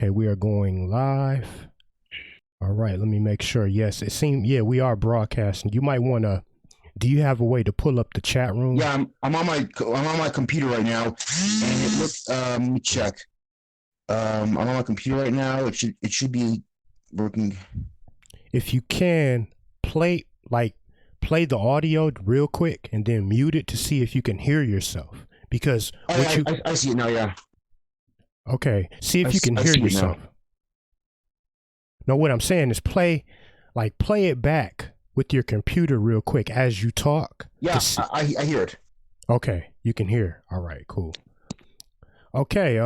Okay, we are going live. All right, let me make sure. Yes, it seemed, yeah, we are broadcasting. You might want to, do you have a way to pull up the chat room? Yeah, I'm on my computer right now, and it looks. Let me check. I'm on my computer right now. It should be working. If you can play the audio real quick and then mute it to see if you can hear yourself. Because I see it now. Yeah. Okay, see if you can hear yourself. No, what I'm saying is play it back with your computer real quick as you talk. Yeah, I hear it. Okay, you can hear. All right, cool. Okay,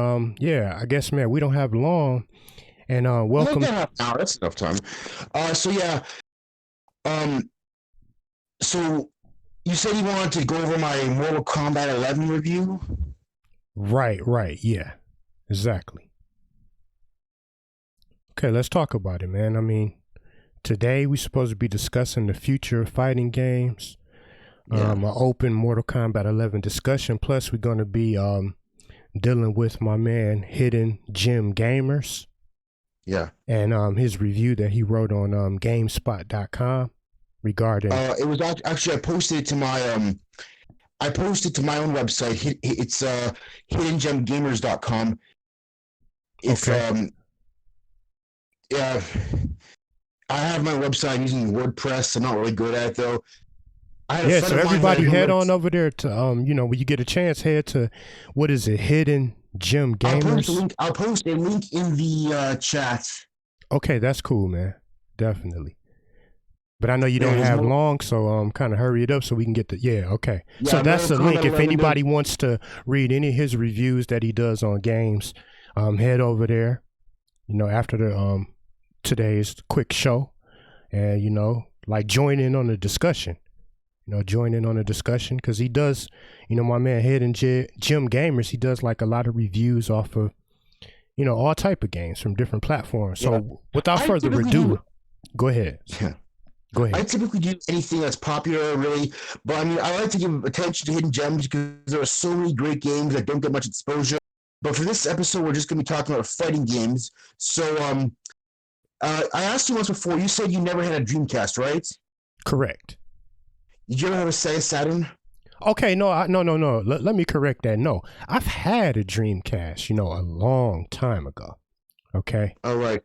yeah, I guess, man, we don't have long. And welcome. That's enough time. So yeah, so you said you wanted to go over my Mortal Kombat 11 review? Right, yeah, exactly. Okay, let's talk about it, man. I mean, today we're supposed to be discussing the future of fighting games. Yeah. An open Mortal Kombat 11 discussion. Plus, we're going to be dealing with my man Hidden Gem Gamers. Yeah. And his review that he wrote on GameSpot.com regarding. It was actually I posted it to my own website. It's hiddengemgamers.com. Okay. Yeah, I have my website using WordPress. I'm not really good at it though. Yeah, so everybody head on over there to when you get a chance, head to what is it, Hidden Gem Gamers. I'll post a link in the chat. Okay, that's cool, man. Definitely. But I know you don't have long, so kind of hurry it up so we can get the okay. Yeah, so that's the link. If anybody wants to read any of his reviews that he does on games, head over there. After the today's quick show, and join in on the discussion. Join in on the discussion because he does. My man Hidden Gem Gamers, he does like a lot of reviews off of all type of games from different platforms. So without further ado, go ahead. Yeah. Go ahead. I typically do anything that's popular, really, but I mean, I like to give attention to hidden gems because there are so many great games that don't get much exposure. But for this episode, we're just going to be talking about fighting games. So, I asked you once before. You said you never had a Dreamcast, right? Correct. Did you ever have a Sega Saturn? Okay, no. Let me correct that. No, I've had a Dreamcast, a long time ago. Okay. All right.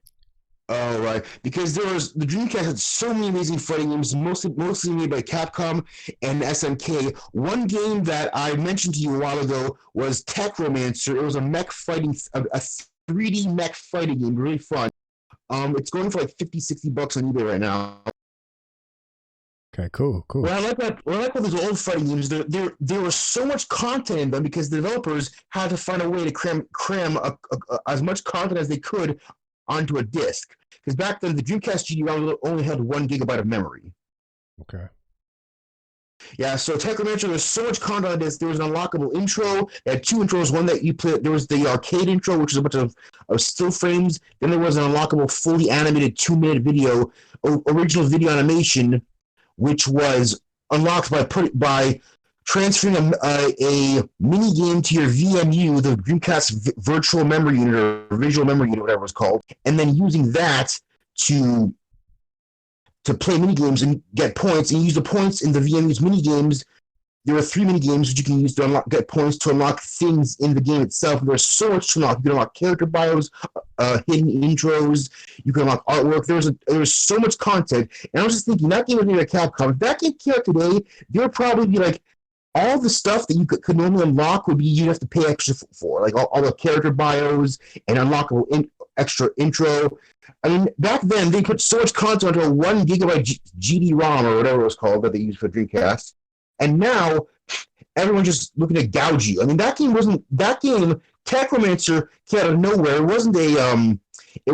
Because the Dreamcast had so many amazing fighting games, mostly made by Capcom and SNK. One game that I mentioned to you a while ago was Techromancer. It was a 3D mech fighting game, really fun. It's going for like $50-$60 on eBay right now. Okay, cool. Well, I like all these old fighting games. There was so much content in them because the developers had to find a way to cram as much content as they could onto a disc. Because back then, the Dreamcast GD only had 1 gigabyte of memory. Okay. Yeah, so Techromancer, there's so much content on this. There was an unlockable intro. It had 2 intros. One that you played. There was the arcade intro, which is a bunch of still frames. Then there was an unlockable, fully animated 2-minute video, original video animation, which was unlocked by transferring a mini game to your VMU, the Dreamcast Virtual Memory Unit or Visual Memory Unit, whatever it's called, and then using that to play mini games and get points, and use the points in the VMU's mini games. There are 3 mini games which you can use to get points to unlock things in the game itself. There's so much to unlock. You can unlock character bios, hidden intros. You can unlock artwork. There's so much content. And I was just thinking, that game would be like Capcom. If that game came out today, there would probably be like all the stuff that you could normally unlock would be you'd have to pay extra for, like all the character bios and unlockable extra intro. I mean, back then they put so much content onto a 1 gigabyte GD-ROM or whatever it was called that they used for Dreamcast, and now everyone's just looking to gouge you. I mean, that game, Techromancer, came out of nowhere. It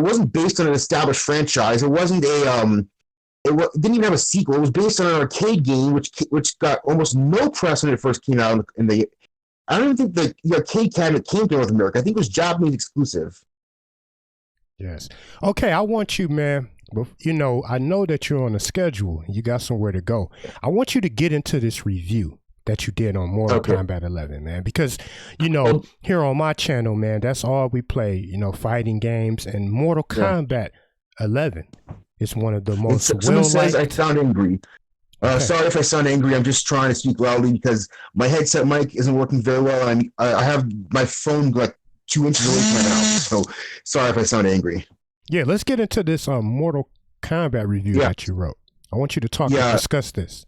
wasn't based on an established franchise. It wasn't it didn't even have a sequel. It was based on an arcade game, which got almost no press when it first came out. I don't even think the arcade cabinet came to North America. I think it was Japanese exclusive. Yes. Okay, I want you, man. I know that you're on a schedule and you got somewhere to go. I want you to get into this review. that you did on Mortal Kombat 11, man. Because, you know, here on my channel, man, that's all we play, you know, fighting games. And Mortal Kombat 11 is one of the most Someone says I sound angry. Sorry if I sound angry. I'm just trying to speak loudly because my headset mic isn't working very well. I have my phone like 2 inches away from my mouth. So sorry if I sound angry. Yeah, let's get into this Mortal Kombat review that you wrote. I want you to talk and discuss this.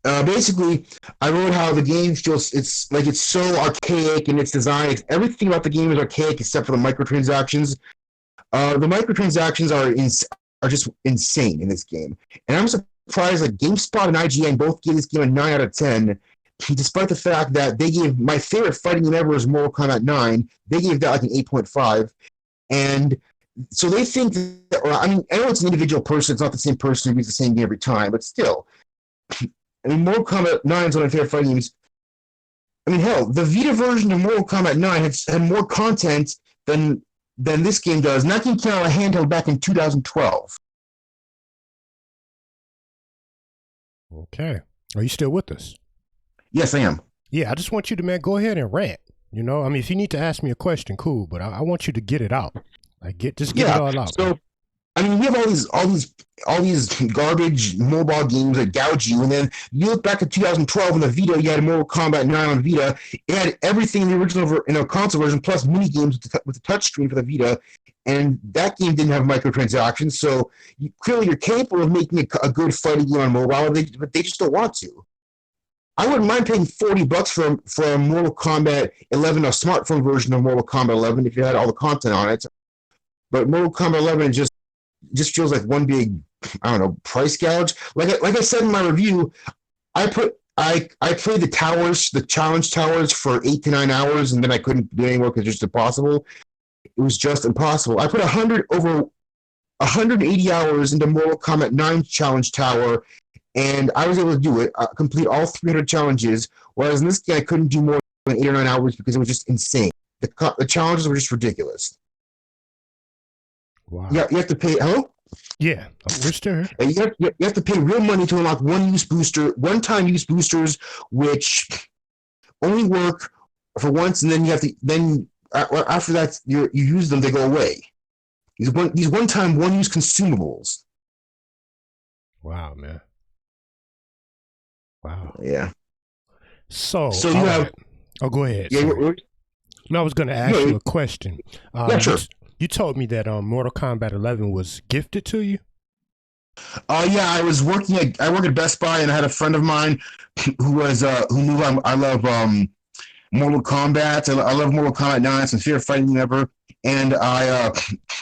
Basically, I wrote how the game feels. It's so archaic in its design. Everything about the game is archaic except for the microtransactions. The microtransactions are just insane in this game, and I'm surprised that GameSpot and IGN both gave this game a 9 out of 10, despite the fact that they gave my favorite fighting game ever is Mortal Kombat 9. They gave that like an 8.5, and so they think that. I mean, I know it's an individual person; it's not the same person who reads the same game every time, but still. I mean, Mortal Kombat 9 is one of my favorite fighting games. I mean, hell, the Vita version of Mortal Kombat 9 had more content than this game does. And that game came out on a handheld back in 2012. Okay. Are you still with us? Yes, I am. Yeah, I just want you to, man, go ahead and rant. You know, I mean, if you need to ask me a question, cool, but I want you to get it out. Like, get it all out. So, man. I mean, we have all these garbage mobile games that gouge you, and then you look back at 2012 on the Vita. You had Mortal Kombat 9 on Vita. It had everything in the original console version, plus mini games with the touchscreen for the Vita. And that game didn't have microtransactions, so clearly you're capable of making a good fighting game on mobile, but they just don't want to. I wouldn't mind paying $40 for a Mortal Kombat 11, a smartphone version of Mortal Kombat 11, if you had all the content on it. But Mortal Kombat 11 just feels like one big, I don't know, price gouge. Like I said in my review, I played the towers, the challenge towers, for 8 to 9 hours, and then I couldn't do any more because it's just impossible. It was just impossible. I put over 180 hours into Mortal Kombat 9 challenge tower, and I was able to do it, complete all 300 challenges. Whereas in this game, I couldn't do more than 8 or 9 hours because it was just insane. The challenges were just ridiculous. Wow. Yeah, you have to pay. Hello? Yeah, we're still here. You have to pay real money to unlock one-time use boosters, which only work for once, and then you have to. Then after that, you use them, they go away. These one-time one-use consumables. Wow, man. Wow. Yeah. So you have. Right. Oh, go ahead. Yeah. No, I was going to ask you a question. Yeah, sure. You told me that Mortal Kombat 11 was gifted to you? Yeah, I was working I work at Best Buy, and I had a friend of mine who knew I love Mortal Kombat. I love Mortal Kombat 9. It's my favorite fighting game ever. And I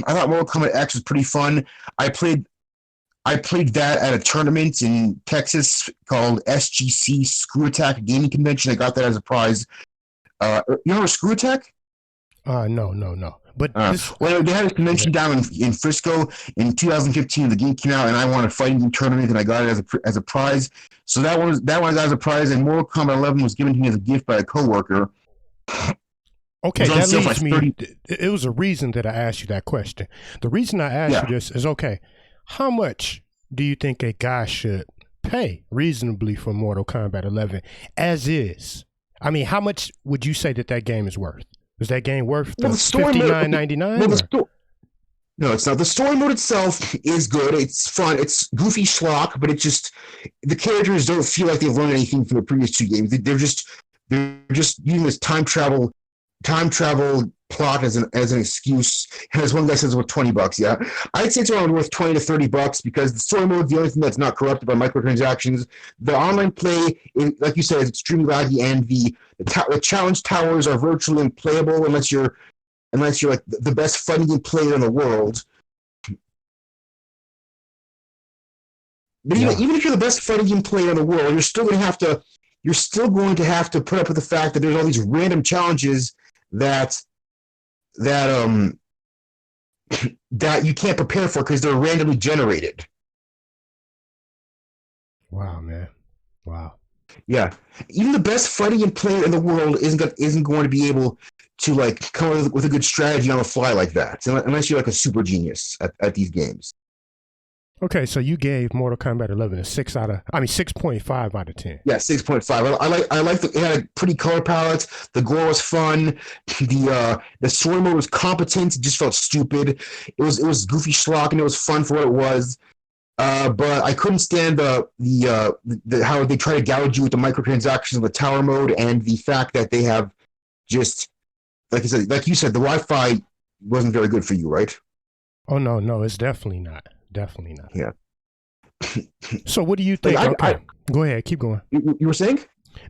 thought Mortal Kombat X was pretty fun. I played that at a tournament in Texas called SGC Screw Attack Gaming Convention. I got that as a prize. You remember Screw Attack? No. But well, they had a convention down in Frisco in 2015. The game came out, and I won a fighting game tournament, and I got it as a prize. So that one was as a prize, and Mortal Kombat 11 was given to me as a gift by a coworker. Okay, that leads me. It was a reason that I asked you that question. The reason I asked you this is, okay, how much do you think a guy should pay reasonably for Mortal Kombat 11 as is? I mean, how much would you say that game is worth? Is that game worth $59.99? No, it's not. The story mode itself is good. It's fun. It's goofy schlock, but the characters don't feel like they've learned anything from the previous two games. They're just using this time travel plot as an excuse. And as one guy says, worth $20. Yeah, I'd say it's around worth $20 to $30 because the story mode is the only thing that's not corrupted by microtransactions. The online play, like you said, is extremely laggy, and the challenge towers are virtually unplayable unless you're like the best fighting game player in the world. But even if you're the best fighting game player in the world, you're still going to have to put up with the fact that there's all these random challenges that you can't prepare for because they're randomly generated. Wow, man. Wow. Yeah, even the best fighting game player in the world isn't going to be able to like come up with a good strategy on the fly like that, unless you're like a super genius at these games. Okay, so you gave Mortal Kombat 11 a 6.5 out of 10. Yeah, 6.5. I like it had a pretty color palette. The gore was fun. The story mode was competent. It just felt stupid. It was goofy schlock and it was fun for what it was. But I couldn't stand the how they try to gouge you with the microtransactions of the tower mode and the fact that they have just like you said, the Wi-Fi wasn't very good for you, right? Oh no, it's definitely not. Definitely not. Yeah. So what do you think? Okay, go ahead, keep going. You were saying?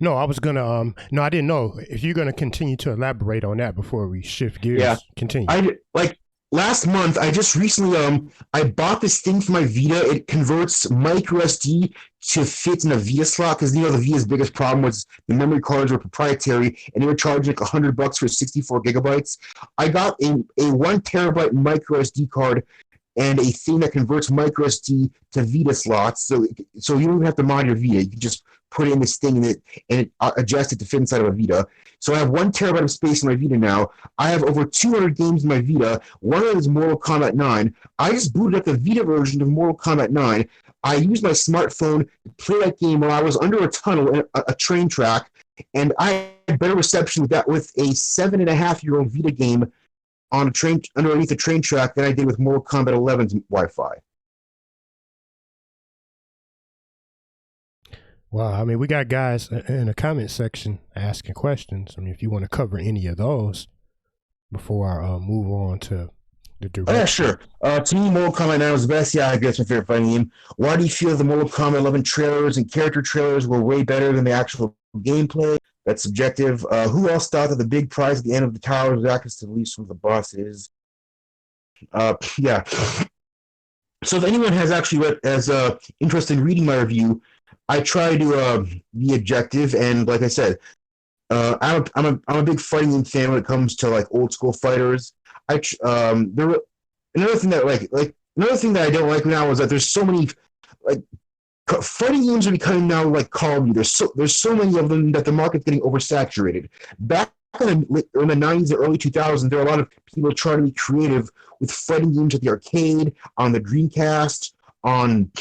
No, I was gonna. No, I didn't know if you're gonna continue to elaborate on that before we shift gears. Yeah, continue. Last month. I just recently I bought this thing for my Vita. It converts micro SD to fit in a Vita slot because the Vita's biggest problem was the memory cards were proprietary and they were charging like $100 for 64 gigabytes. I got a 1 terabyte micro SD card and a thing that converts micro SD to Vita slots. So you don't even have to mod your Vita. You can just put in this thing and it adjust it to fit inside of a Vita. So I have 1 terabyte of space in my Vita now. I have over 200 games in my Vita. One of them is Mortal Kombat 9. I just booted up the Vita version of Mortal Kombat 9. I used my smartphone to play that game while I was under a tunnel in a train track, and I had better reception with a 7.5-year-old Vita game on a train underneath a train track than I did with Mortal Kombat 11's Wi-Fi. Wow, I mean, we got guys in the comment section asking questions. I mean, if you want to cover any of those before I move on to the direction. Oh, yeah, sure. To me, Mortal Kombat 9 was the best. Yeah, I guess my favorite fighting game. Why do you feel the Mortal Kombat 11 trailers and character trailers were way better than the actual gameplay? That's subjective. Who else thought that the big prize at the end of the tower was access to the least of the bosses? Yeah. So if anyone has actually interested in reading my review, I try to be objective, and like I said, I'm a big fighting game fan when it comes to like old school fighters. Another thing that I don't like now is that there's so many like fighting games are becoming now like Call of Duty. There's so many of them that the market's getting oversaturated. Back in the 90s and early 2000s, there were a lot of people trying to be creative with fighting games at the arcade, on the Dreamcast, on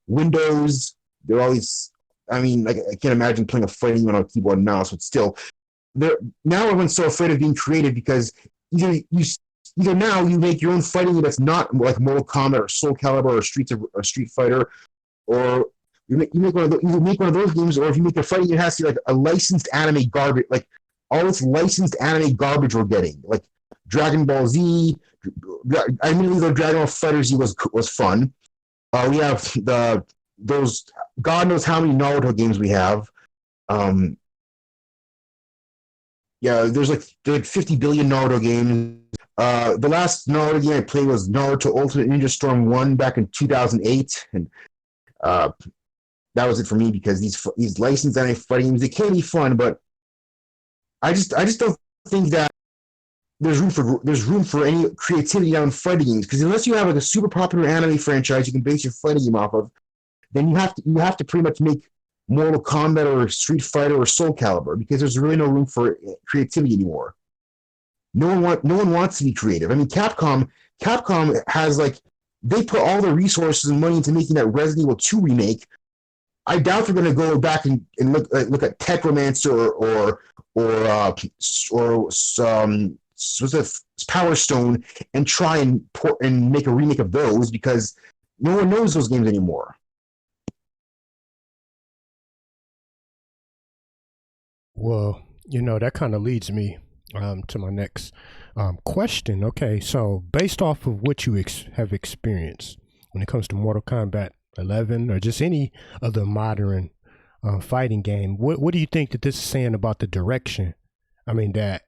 Windows. There are all these. I mean, like, I can't imagine playing a fighting game on a keyboard and mouse, but still, now everyone's so afraid of being creative because either now you make your own fighting game that's not like Mortal Kombat or Soul Calibur or Street Fighter, or you make one of those games, or if you make a fighting, it has to be like a licensed anime garbage, like all this licensed anime garbage we're getting, like Dragon Ball Z. I mean, though Dragon Ball FighterZ was fun. We have those God knows how many Naruto games we have. Yeah, there's like 50 billion Naruto games. The last Naruto game I played was Naruto Ultimate Ninja Storm 1 back in 2008, and that was it for me because these licensed anime fighting games, they can be fun, but I just don't think that there's room for any creativity down fighting games, because unless you have like a super popular anime franchise you can base your fighting game off of, then you have to pretty much make Mortal Kombat or Street Fighter or Soul Calibur, because there's really no room for creativity anymore. No one wants to be creative. I mean, Capcom has they put all their resources and money into making that Resident Evil 2 remake. I doubt they're going to go back and look at Techromancer or Power Stone and try and make a remake of those, because no one knows those games anymore. Well, that kind of leads me to my next question. Okay, so based off of what you have experienced when it comes to Mortal Kombat 11 or just any other modern fighting game, what do you think that this is saying about the direction, that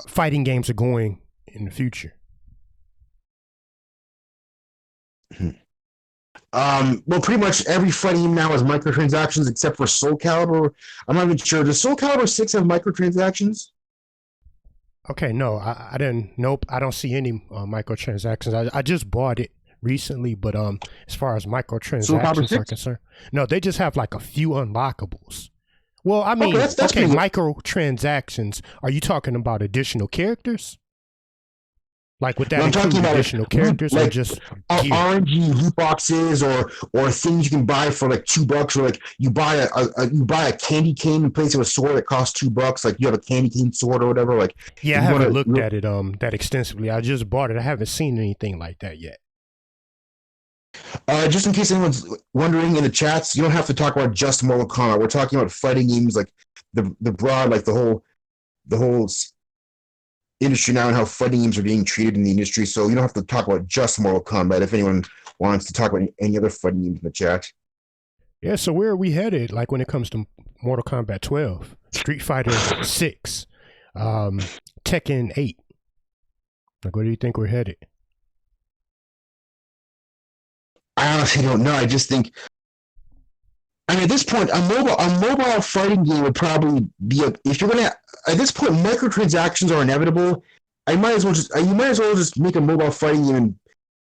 fighting games are going in the future? Well, pretty much every fighting game now has microtransactions except for Soul Calibur. I'm not even sure. Does Soul Calibur 6 have microtransactions? Okay, no, I didn't. Nope, I don't see any microtransactions. I just bought it recently, but as far as microtransactions are concerned, no, they just have like a few unlockables. Well, I mean, that's microtransactions. Are you talking about additional characters? Like, would But that I'm talking include about additional characters or like just gear? RNG loot boxes or things you can buy for like $2, or like you buy a candy cane and place it with a sword that costs $2. Like you have a candy cane sword or whatever. Like Yeah, I if you haven't want looked to, at it that extensively. I just bought it. I haven't seen anything like that yet. just in case anyone's wondering in the chats, you don't have to talk about just Mortal Kombat. We're talking about fighting games, like the broad, like the whole industry now and how fighting games are being treated in the industry. So you don't have to talk about just Mortal Kombat if anyone wants to talk about any other fighting games in the chat. Yeah, so where are we headed? Like when it comes to Mortal Kombat 12, Street Fighter 6, Tekken 8. Like, where do you think we're headed? I honestly don't know. I just think, I mean, at this point, a mobile fighting game would probably be if you're gonna, at this point, microtransactions are inevitable. You might as well just make a mobile fighting game and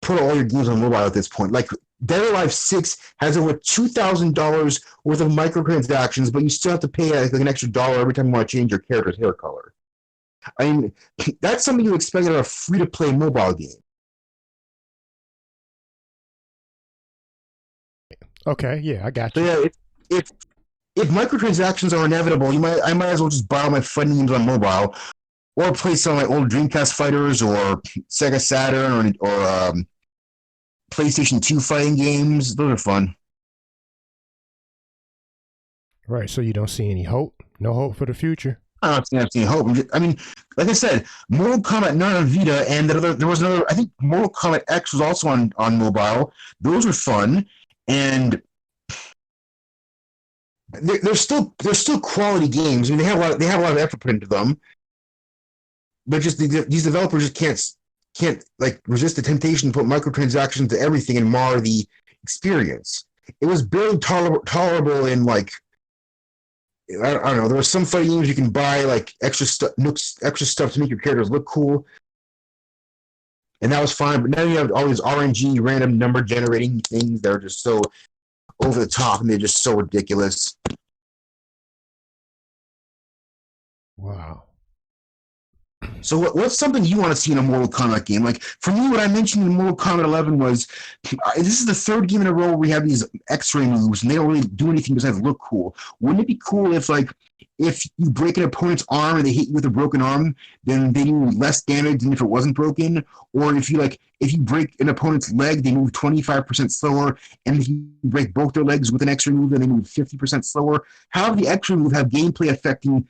put all your games on mobile at this point. Like Dead or Alive 6 has over $2,000 worth of microtransactions, but you still have to pay like an extra dollar every time you want to change your character's hair color. I mean, that's something you expect in a free-to-play mobile game. Okay, yeah, I got So you. yeah, if microtransactions are inevitable, I might as well just buy all my fighting games on mobile, or play some of my old Dreamcast fighters or Sega Saturn or PlayStation 2 fighting games. Those are fun. Right, so you don't see any hope? No hope for the future? I don't have any hope. I mean, like I said, Mortal Kombat 9 on Vita, and there was another. I think Mortal Kombat X was also on mobile. Those were fun, and they're still quality games. I mean, they have a lot of effort put into them, but just these developers just can't like resist the temptation to put microtransactions to everything and mar the experience. It was barely tolerable in like. I don't know. There were some fighting games you can buy like extra stuff to make your characters look cool, and that was fine. But now you have all these RNG, random number generating things that are just so over the top, and they're just so ridiculous. Wow. So what's something you want to see in a Mortal Kombat game? Like for me, what I mentioned in Mortal Kombat 11 was this is the third game in a row where we have these X-ray moves and they don't really do anything besides look cool. Wouldn't it be cool if you break an opponent's arm and they hit you with a broken arm, then they do less damage than if it wasn't broken? Or if you break an opponent's leg, they move 25% slower, and if you break both their legs with an X-ray move, then they move 50% slower. How the X-ray move have gameplay affecting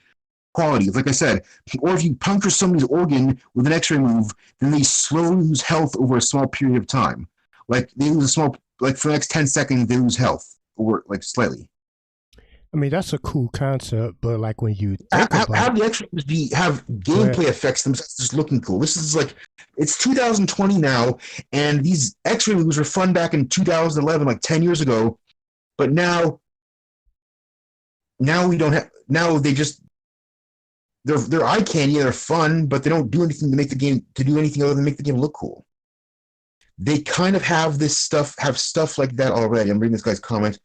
qualities, like I said, or if you puncture somebody's organ with an X-ray move, then they slowly lose health over a small period of time. Like they lose for the next 10 seconds, they lose health or like slightly. I mean, that's a cool concept, but like when you think about have the X-ray moves have gameplay effects themselves just looking cool. This is like it's 2020 now, and these X-ray moves were fun back in 2011, like 10 years ago, but now we don't have. Now they just. They're eye candy, they're fun, but they don't do anything to do anything other than make the game look cool. They kind of have stuff like that already. I'm reading this guy's comment.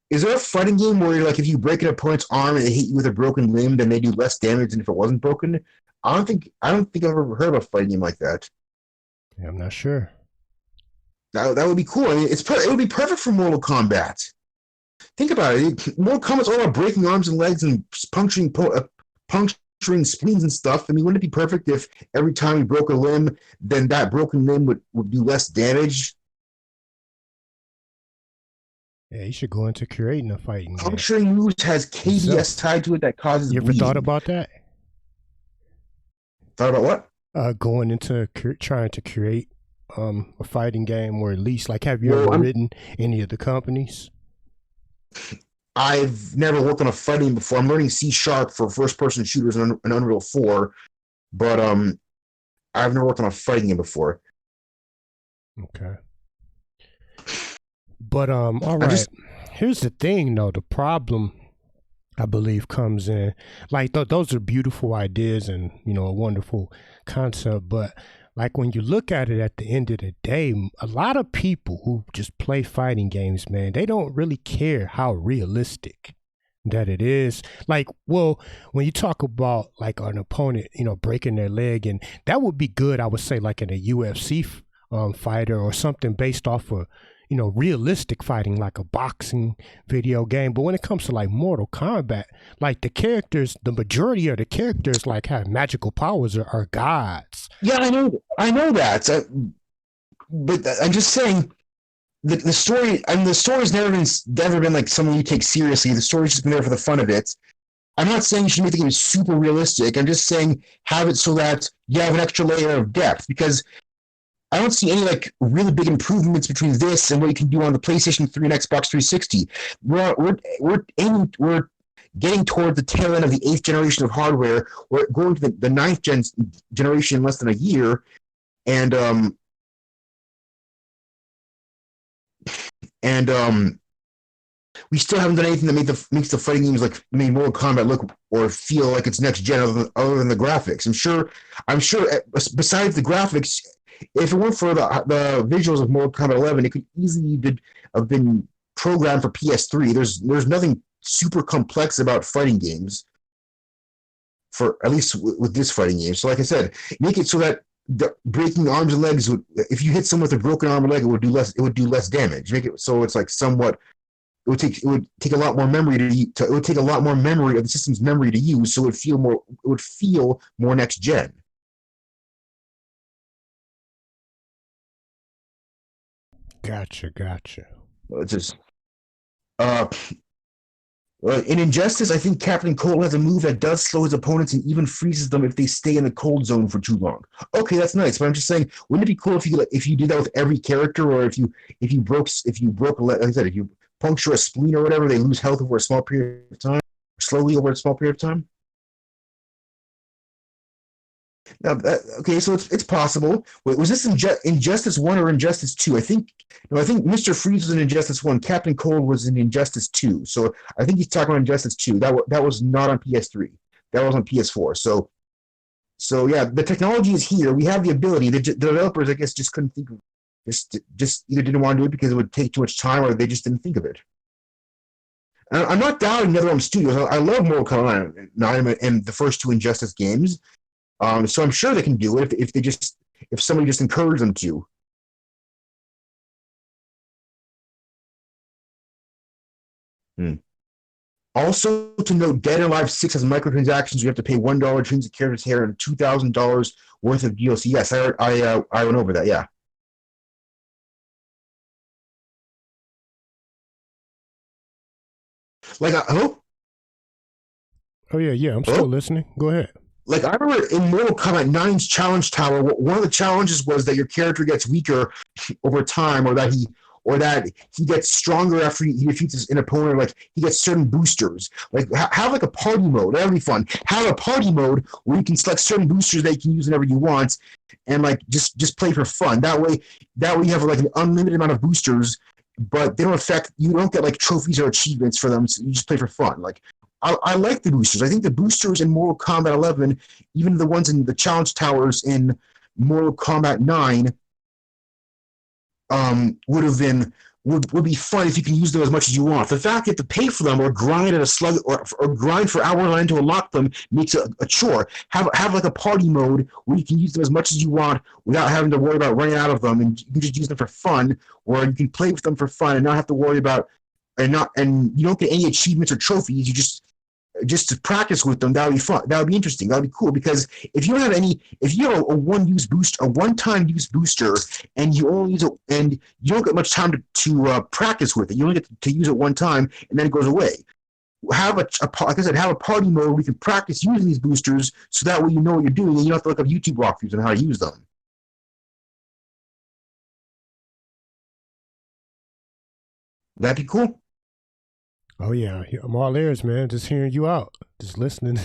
Is there a fighting game where like if you break an opponent's arm and they hit you with a broken limb, then they do less damage than if it wasn't broken? I don't think I've ever heard of a fighting game like that. Yeah, I'm not sure. That would be cool. I mean, it would be perfect for Mortal Kombat. Think about it. Mortal Kombat's all about breaking arms and legs and puncturing spleens and stuff. I mean, wouldn't it be perfect if every time you broke a limb, then that broken limb would do less damage? Yeah, you should go into creating a fighting game. Puncturing moves has KDS tied to it that causes You ever bleeding. thought about that? Thought about what? Going into trying to create a fighting game, or at least like have you ever written any of the companies? I've never worked on a fighting before. I'm learning C# for first-person shooters in Unreal 4, but I've never worked on a fighting game before. Okay. But all right. Here's the thing, though. The problem, I believe, comes in like those are beautiful ideas and a wonderful concept, but like when you look at it at the end of the day, a lot of people who just play fighting games, man, they don't really care how realistic that it is. Like, well, when you talk about like an opponent, breaking their leg, and that would be good, I would say, like in a UFC fighter or something based off of, realistic fighting, like a boxing video game. But when it comes to like Mortal Kombat, like the characters, the majority of the characters like have magical powers or are gods. Yeah, I know that. But I'm just saying the story. I mean, the story's never been like something you take seriously. The story's just been there for the fun of it. I'm not saying you should make the game super realistic. I'm just saying have it so that you have an extra layer of depth, because I don't see any like really big improvements between this and what you can do on the PlayStation 3 and Xbox 360. We're getting toward the tail end of the 8th generation of hardware. We're going to the 9th generation in less than a year, and we still haven't done anything that makes the fighting games like Mortal Kombat look or feel like it's next gen other than the graphics. I'm sure besides the graphics, if it weren't for the visuals of Mortal Kombat 11, it could easily have been programmed for PS3. There's nothing super complex about fighting games, for at least with this fighting game. So like I said, make it so that the breaking arms and legs if you hit someone with a broken arm or leg, it would do less damage. Make it so it's like somewhat. It would take a lot more memory it would take a lot more memory of the system's memory to use, so it would feel more next gen. Gotcha. It's just in Injustice, I think Captain Cold has a move that does slow his opponents and even freezes them if they stay in the cold zone for too long. Okay, that's nice, but I'm just saying, wouldn't it be cool if you did that with every character, or if you broke like I said, if you puncture a spleen or whatever, they lose health over a small period of time, slowly over a small period of time. Now, okay, so it's possible. Wait, was this Injustice 1 or Injustice 2? I think Mr. Freeze was in Injustice 1. Captain Cold was in Injustice 2. So I think he's talking about Injustice 2. That was not on PS3. That was on PS4. So yeah, the technology is here. We have the ability. The developers, I guess, just couldn't think of it. Just either didn't want to do it because it would take too much time, or they just didn't think of it. And I'm not doubting NetherRealm Studios. I love Mortal Kombat 9 and the first 2 Injustice games. So I'm sure they can do it if somebody just encouraged them to. Also to note, Dead or Alive 6 has microtransactions. You have to pay $1 to change the character's hair and $2,000 worth of DLC. Yes, I went over that. Yeah. Like, hello? Oh yeah. I'm still listening. Go ahead. Like, I remember in Mortal Kombat 9's Challenge Tower, one of the challenges was that your character gets weaker over time, or that he gets stronger after he defeats an opponent. Like, he gets certain boosters. Like, have like a party mode. That would be fun. Have a party mode where you can select certain boosters that you can use whenever you want, and like just play for fun. That way you have like an unlimited amount of boosters, but they don't affect. You don't get like trophies or achievements for them. So you just play for fun. Like, I like the boosters. I think the boosters in Mortal Kombat 11, even the ones in the Challenge Towers in Mortal Kombat 9, would be fun if you can use them as much as you want. The fact you have to pay for them or grind at a slug or grind for hours on end to unlock them makes it a chore. Have like a party mode where you can use them as much as you want without having to worry about running out of them, and you can just use them for fun, or you can play with them for fun and not have to worry about and you don't get any achievements or trophies. You just to practice with them. That would be fun. That would be interesting. That would be cool, because if you have a one-time use booster, and you only use it, and you don't get much time to practice with it, you only get to use it one time, and then it goes away. Have like I said, have a party mode where you can practice using these boosters, so that way you know what you're doing, and you don't have to look up YouTube walkthroughs on how to use them. That'd be cool. Oh yeah, I'm all ears, man. Just hearing you out, just listening.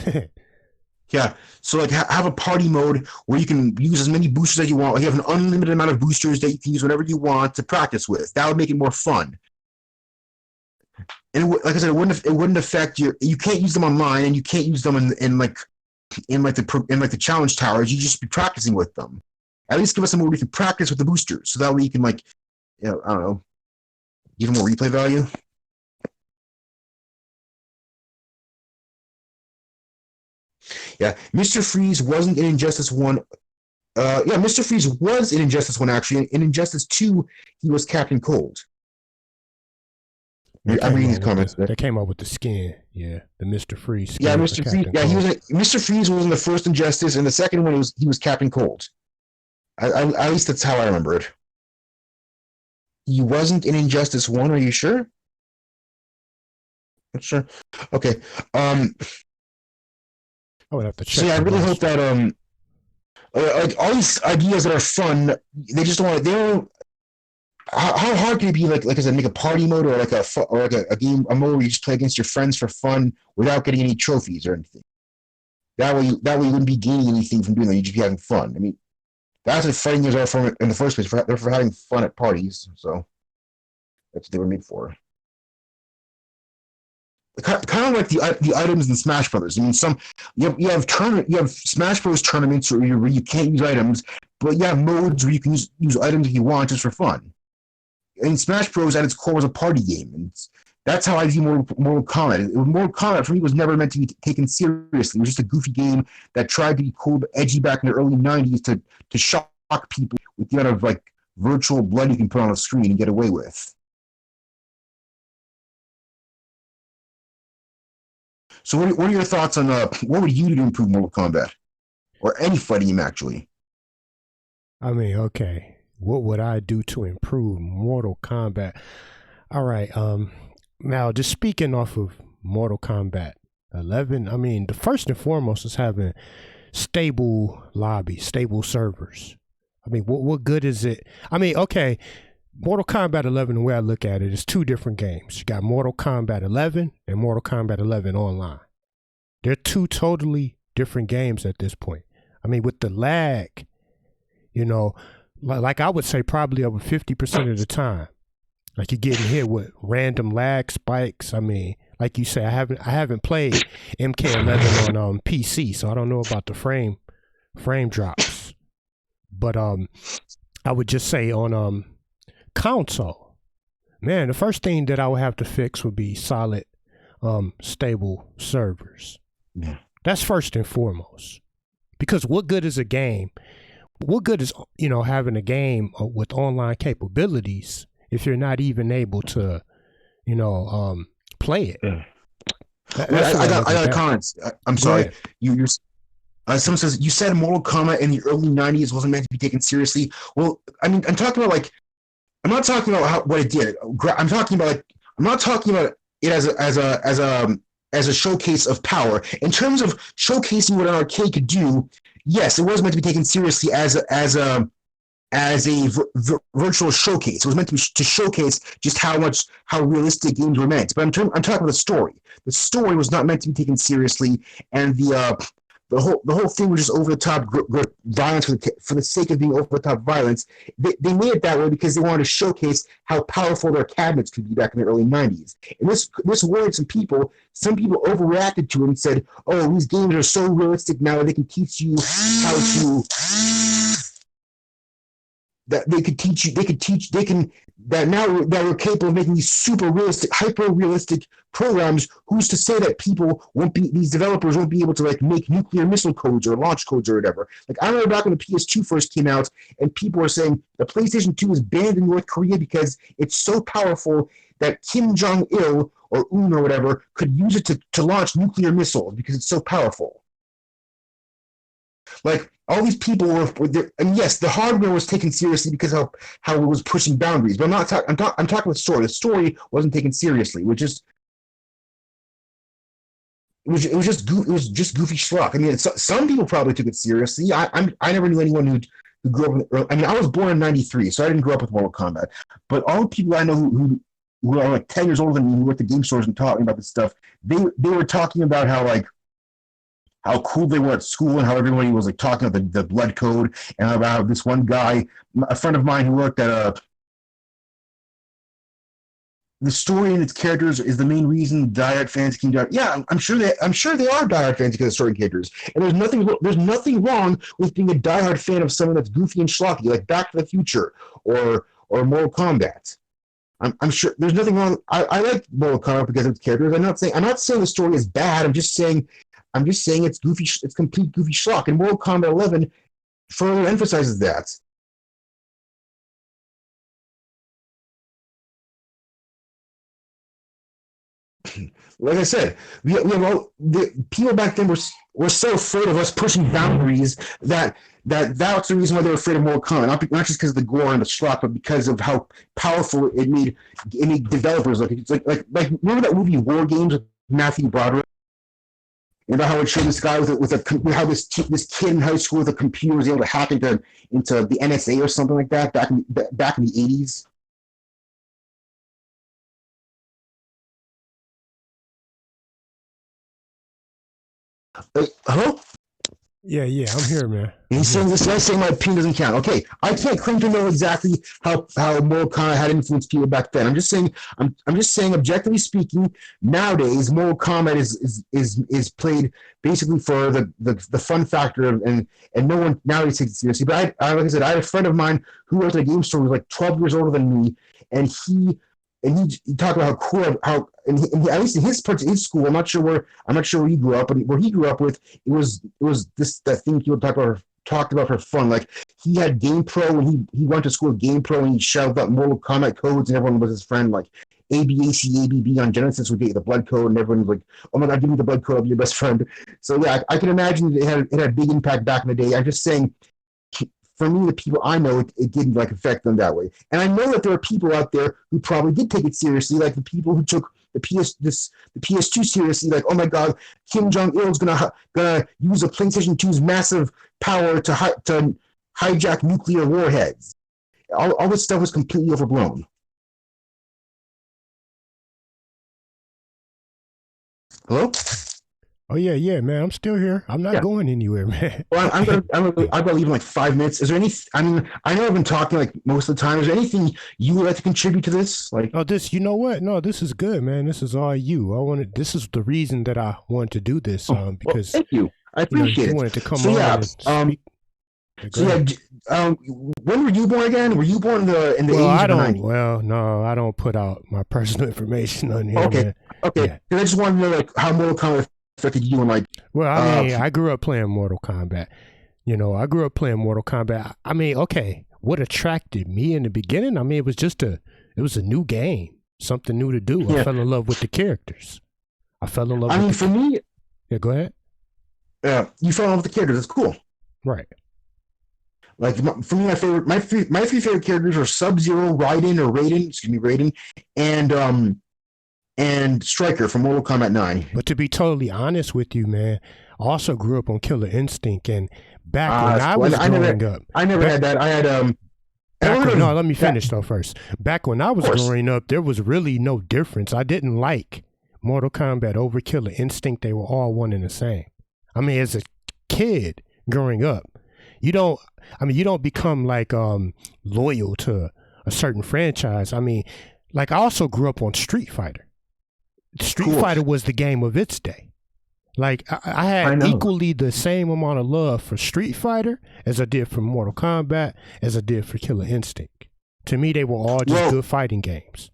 Yeah, so like have a party mode where you can use as many boosters as you want. Like, you have an unlimited amount of boosters that you can use whenever you want to practice with. That would make it more fun. And like I said, it wouldn't affect you can't use them online, and you can't use them in the challenge towers. You just be practicing with them. At least give us somewhere where we can practice with the boosters, so that way you can, like, I don't know, give them more replay value. Yeah, Mr. Freeze wasn't in Injustice 1. Yeah, Mr. Freeze was in Injustice 1, actually. In Injustice 2, he was Captain Cold. I'm reading these comments. They came up with the skin. Yeah, the Mr. Freeze skin. Yeah, Mr. Freeze. Yeah, Mr. Freeze was in the first Injustice, and the second one he was Captain Cold. At least that's how I remember it. He wasn't in Injustice 1, are you sure? Not sure. Okay. I would have to check. So yeah, I really hope that like all these ideas that are fun, they just don't. They don't. How hard can it be? Like as make a party mode or like a game, a mode where you just play against your friends for fun without getting any trophies or anything. That way you wouldn't be gaining anything from doing that. You'd just be having fun. I mean, that's what fighting games are for in the first place. They're for having fun at parties. So that's what they were made for. Kind of like the items in Smash Brothers. I mean, you have Smash Bros tournaments where you can't use items, but you have modes where you can use items if you want just for fun. And Smash Bros at its core was a party game, and that's how I view Mortal Kombat. Mortal Kombat for me was never meant to be taken seriously. It was just a goofy game that tried to be cool, edgy back in the early '90s to shock people with the amount of like virtual blood you can put on a screen and get away with. So what are your thoughts on what would you do to improve Mortal Kombat? Or any fighting game, actually? I mean, okay. What would I do to improve Mortal Kombat? All right. Now, just speaking off of Mortal Kombat 11, I mean, the first and foremost is having stable lobbies, stable servers. I mean, what good is it? I mean, okay, Mortal Kombat 11, the way I look at it, is two different games. You got Mortal Kombat 11 and Mortal Kombat 11 Online. They're two totally different games at this point. I mean, with the lag, you know, like I would say probably over 50% of the time, like you're getting hit with random lag spikes. I mean, like you say, I haven't played MK11 on PC, so I don't know about the frame drops. But I would just say on console, man, the first thing that I would have to fix would be solid, stable servers. Yeah. That's first and foremost. Because what good is a game? What good is, you know, having a game with online capabilities if you're not even able to, you know, play it? Yeah. I got comments. I'm sorry. Someone says you said Mortal Kombat in the early '90s wasn't meant to be taken seriously. Well, I mean, I'm talking about I'm not talking about what it did. I'm talking about I'm not talking about it as a showcase of power. In terms of showcasing what an arcade could do, yes, it was meant to be taken seriously as a virtual showcase. It was meant to showcase just how realistic games were meant. But I'm talking about the story. The story was not meant to be taken seriously, and the whole thing was just over the top violence for the sake of being over the top violence. They made it that way because they wanted to showcase how powerful their cabinets could be back in the early '90s. And this worried some people. Some people overreacted to it and said, "Oh, these games are so realistic now that they can teach you how to." That now that we're capable of making these super realistic, hyper realistic programs. Who's to say that these developers won't be able to make nuclear missile codes or launch codes or whatever? I remember back when the PS2 first came out, and people were saying the PlayStation 2 is banned in North Korea because it's so powerful that Kim Jong-il or Un or whatever could use it to launch nuclear missiles because it's so powerful. All these people were there, and yes, the hardware was taken seriously because of how it was pushing boundaries. But I'm talking about the story. The story wasn't taken seriously, which is it was just goofy schlock. I mean, some people probably took it seriously. I never knew anyone who grew up. I mean, I was born in '93, so I didn't grow up with Mortal Kombat. But all the people I know who are 10 years older than me, who went to game stores and taught me about this stuff, they were talking about how cool they were at school and how everybody was talking about the blood code and about this one guy, a friend of mine who worked at the story and its characters is the main reason diehard fans came down. Yeah, I'm sure they are diehard fans because of story and characters. And there's nothing wrong with being a diehard fan of someone that's goofy and schlocky, like Back to the Future or Mortal Kombat. I'm sure there's nothing wrong. I like Mortal Kombat because of its characters. I'm not saying the story is bad. I'm just saying I'm just saying it's goofy. It's complete goofy schlock. And Mortal Kombat 11 further emphasizes that. Like I said, we have all the people back then were so afraid of us pushing boundaries that's the reason why they were afraid of Mortal Kombat. Not just because of the gore and the schlock, but because of how powerful it made developers look. It's like remember that movie War Games with Matthew Broderick? And about how it showed this guy with how this kid in high school with a computer was able to hack into the NSA or something like that back in the 80s. Hello? Yeah, I'm here, man. He's saying this guy's saying my opinion doesn't count. Okay, I can't claim to know exactly how Mortal Kombat had influenced people back then. I'm just saying, objectively speaking, nowadays Mortal Kombat is played basically for the fun factor and no one nowadays takes it seriously. But like I said, I had a friend of mine who worked at a game store who was like 12 years older than me, and he talked about how cool, at least in his school. I'm not sure where he grew up, but where he grew up with, it was that thing people talked about for fun. Like he had GamePro and he went to school with GamePro and he shouted out Mortal Kombat codes and everyone was his friend. Like ABAC ABB on Genesis would get the blood code and everyone was like, "Oh my God, give me the blood code! I'll be your best friend." So yeah, I can imagine it had a big impact back in the day. I'm just saying. For me, the people I know, it didn't affect them that way. And I know that there are people out there who probably did take it seriously, like the people who took the PS2 seriously, like, oh my God, Kim Jong-il is gonna use a PlayStation 2's massive power to hijack nuclear warheads. All this stuff was completely overblown. Hello? Oh yeah, man. I'm still here. I'm not going anywhere, man. Well, I gotta leave in like 5 minutes. Is there any? I mean, I know I've been talking like most of the time. Is there anything you would like to contribute to this? Like, you know what? No, this is good, man. This is all you. This is the reason that I wanted to do this. Because thank you. I appreciate it. You wanted to come on and speak. When were you born again? Were you born in the 80s or 90s? Well, no, I don't put out my personal information on here. Okay, man. okay. Yeah. I just wanted to know like how Mortal Kombat affected you and like. Well, I mean, I grew up playing Mortal Kombat. I mean, okay, what attracted me in the beginning? I mean, it was a new game, something new to do. Yeah. I fell in love with the characters. For me. Yeah, go ahead. You fell in love with the characters. That's cool. Right. Like for me, my three favorite characters are Sub-Zero, Raiden, and Stryker from Mortal Kombat 9. But to be totally honest with you, man, I also grew up on Killer Instinct, and back when I was growing up, I never had that. I had let me finish though first. Back when I was growing up, there was really no difference. I didn't like Mortal Kombat over Killer Instinct. They were all one and the same. I mean, as a kid growing up, you don't become like loyal to a certain franchise. I mean, like I also grew up on Street Fighter. Street Fighter was the game of its day. Like I had equally the same amount of love for Street Fighter as I did for Mortal Kombat, as I did for Killer Instinct. To me, they were all just good fighting games.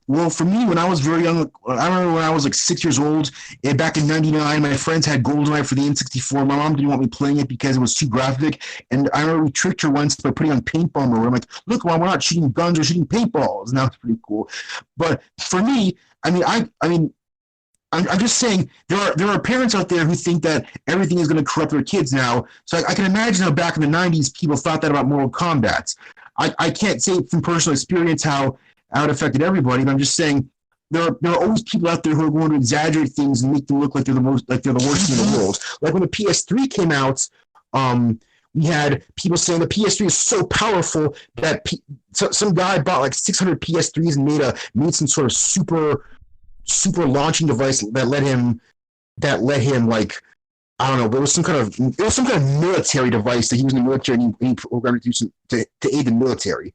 Well, for me, when I was very young, I remember when I was like 6 years old, and back in '99, my friends had GoldenEye for the N64. My mom didn't want me playing it because it was too graphic. And I remember we tricked her once by putting on paintball mode. I'm like, look, Mom, we're not shooting guns, we're shooting paintballs. And that was pretty cool. But for me, I'm just saying there are parents out there who think that everything is going to corrupt their kids now. So I can imagine how back in the '90s people thought that about Mortal Kombat. I can't say from personal experience how it affected everybody, but I'm just saying there are always people out there who are going to exaggerate things and make them look like they're the worst thing in the world. Like when the PS3 came out, we had people saying the PS3 is so powerful that some guy bought like 600 PS3s and made some sort of super launching device that let him like, I don't know, but it was some kind of military device that he was in the military and he programmed to aid the military.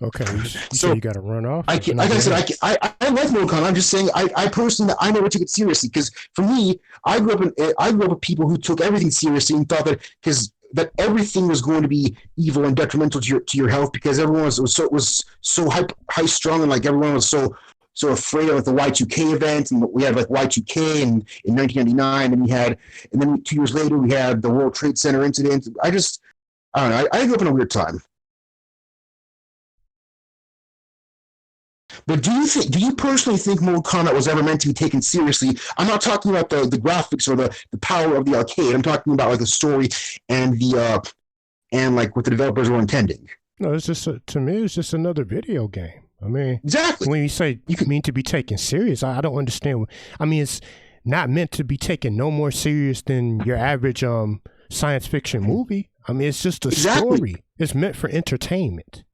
Okay, so you got to run off. I like I said, I like Mortal Kombat. I'm just saying, I personally, I never took it seriously because for me, I grew up with people who took everything seriously and thought that because that everything was going to be evil and detrimental to your health because everyone was so high strung and like everyone was so afraid of like the Y2K event, and we had like Y2K in 1999, and then 2 years later we had the World Trade Center incident. I don't know. I grew up in a weird time. But do you personally think Mortal Kombat was ever meant to be taken seriously? I'm not talking about the graphics or the power of the arcade. I'm talking about like the story and and like what the developers were intending. No, it's just to me, it's just another video game. I mean, exactly. When you say mean to be taken serious, I don't understand. I mean, it's not meant to be taken no more serious than your average science fiction movie. I mean, it's just a story. It's meant for entertainment.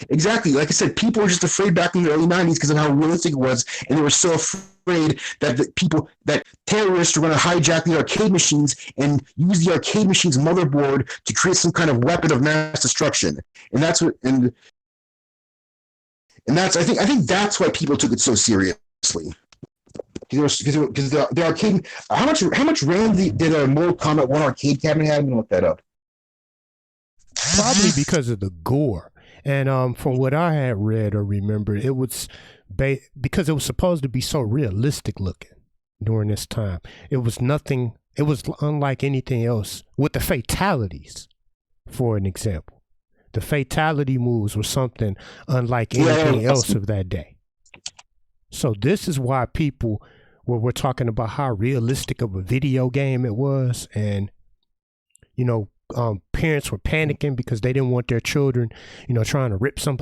Exactly. Like I said, people were just afraid back in the early 90s because of how realistic it was, and they were so afraid that terrorists were going to hijack the arcade machines and use the arcade machine's motherboard to create some kind of weapon of mass destruction. And that's what and that's I think that's why people took it so seriously. Because the arcade, how much RAM did a Mortal Kombat 1 arcade cabinet have? I'm gonna look that up. Probably because of the gore. And from what I had read or remembered, it was because it was supposed to be so realistic looking during this time. It was unlike anything else with the fatalities, for an example. The fatality moves were something unlike anything else of that day. So this is why people were talking about how realistic of a video game it was. And, parents were panicking because they didn't want their children, trying to rip some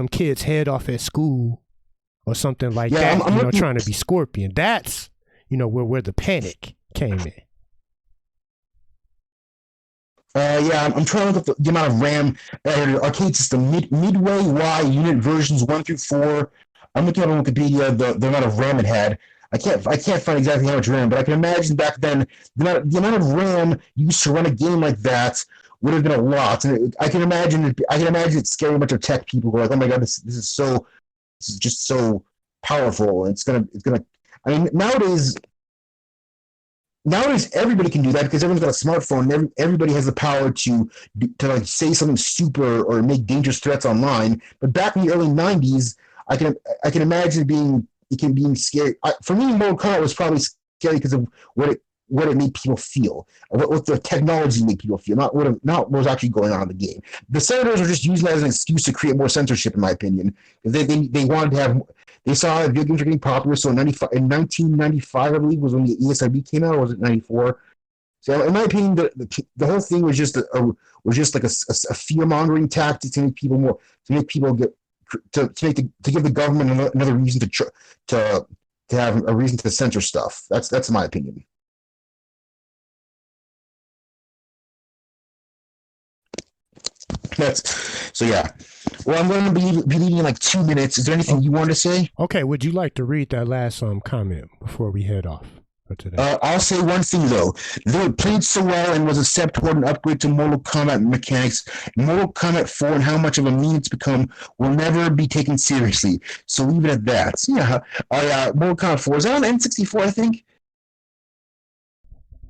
kid's head off at school or something like that, trying to be Scorpion. That's, where the panic came in. I'm trying to look up the amount of RAM arcade system. Midway Y unit versions 1 through 4. I'm looking on Wikipedia the amount of RAM it had. I can't find exactly how much RAM, but I can imagine back then the amount of RAM used to run a game like that would have been a lot. And I can imagine it scaring a bunch of tech people who are like, oh my god, this is just so powerful. It's gonna. I mean, nowadays everybody can do that because everyone's got a smartphone. And everybody has the power to like say something stupid or make dangerous threats online. But back in the early 90s, I can imagine it being scary. For me, Mortal Kombat was probably scary because of what it made people feel, what the technology made people feel, not what was actually going on in the game. The senators are just using that as an excuse to create more censorship, in my opinion. They wanted to have. They saw that video games were getting popular, so in 1995, I believe, was when the ESRB came out, or was it 94? So, in my opinion, the whole thing was just like a fear mongering tactic to make people give the government another reason to have a reason to censor stuff. That's my opinion. So yeah. Well, I'm going to be leaving in like 2 minutes. Is there anything you want to say? Okay. Would you like to read that last comment before we head off for today? I'll say one thing though. Though it played so well and was a step toward an upgrade to Mortal Kombat mechanics, Mortal Kombat 4 and how much of a meme it's become will never be taken seriously. So leave it at that. So yeah. Mortal Kombat 4 is that on N64, I think.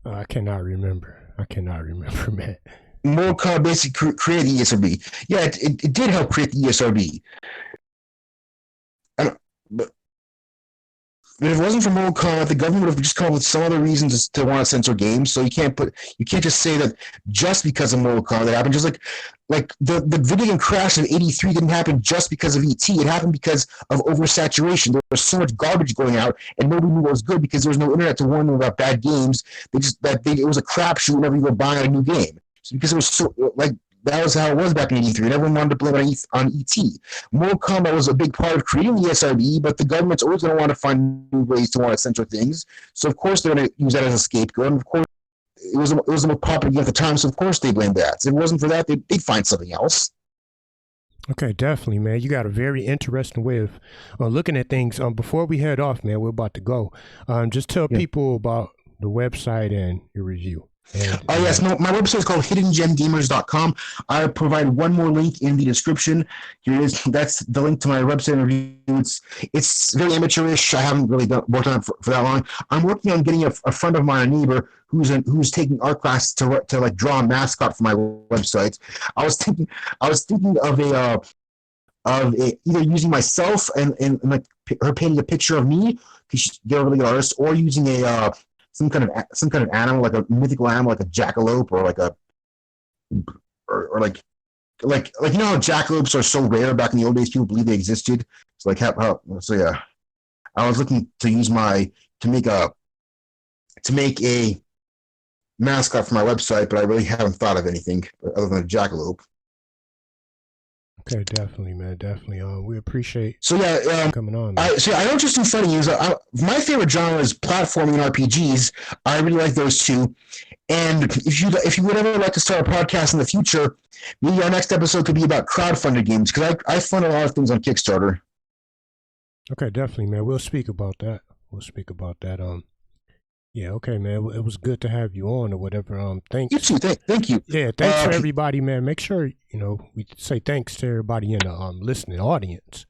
I cannot remember, man. Mortal Kombat basically created the ESRB. Yeah, it did help create the ESRB. But if it wasn't for Mortal Kombat, the government would have just come up with some other reasons to want to censor games. So you can't just say that just because of Mortal Kombat that happened. Just like the video game crash of '83 didn't happen just because of ET. It happened because of oversaturation. There was so much garbage going out, and nobody knew what was good because there was no internet to warn them about bad games. It was a crapshoot whenever you go buying a new game. Because it was so that was how it was back in '83, and everyone wanted to blame it on ET. Mortal Kombat was a big part of creating the ESRB, but the government's always going to want to find new ways to want to censor things. So of course they're going to use that as a scapegoat. And of course it was the most popular game at the time, so of course they blamed that. If it wasn't for that, they'd find something else. Okay, definitely, man. You got a very interesting way of looking at things. Before we head off, man, we're about to go. Just tell people about the website and your review. And Yes, no, my website is called hiddengemgamers.com. I provide one more link in the description. Here it is. That's the link to my website review. It's very amateurish. I haven't really worked on it for that long. I'm working on getting a friend of mine, a neighbor, who's taking art classes to like draw a mascot for my website. I was thinking of either using myself and like her painting a picture of me because she's a really good artist, or using some kind of animal, like a mythical animal, like a jackalope, or like or like you know how jackalopes are so rare back in the old days. People believe they existed. So like so yeah, I was looking to use to make a mascot for my website, but I really haven't thought of anything other than a jackalope. Okay, definitely, man, definitely. We appreciate coming on. I don't just do fighting games. My favorite genre is platforming and RPGs. I really like those two. And if you would ever like to start a podcast in the future, maybe our next episode could be about crowdfunded games, because I fund a lot of things on Kickstarter. Okay, definitely, man. We'll speak about that. Yeah, okay, man. It was good to have you on or whatever. Thanks. You too. Thank you. Yeah, thanks for everybody, man. Make sure, we say thanks to everybody in the listening audience.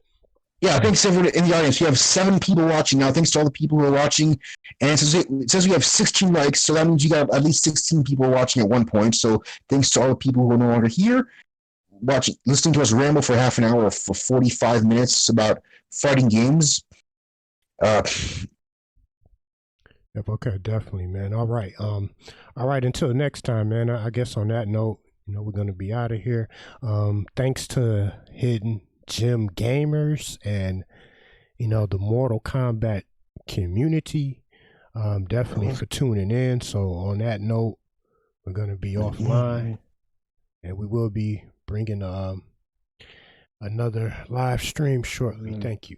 Yeah, thanks to everyone in the audience. We have 7 people watching now. Thanks to all the people who are watching. And it says we have 16 likes, so that means you got at least 16 people watching at one point. So thanks to all the people who are no longer here, listening to us ramble for half an hour or for 45 minutes about fighting games. Yep, okay, definitely, man. All right. Until next time, man. I guess on that note, we're gonna be out of here. Thanks to Hidden Gem Gamers and the Mortal Kombat community. Definitely for tuning in. So on that note, we're gonna be offline, and we will be bringing another live stream shortly. Thank you.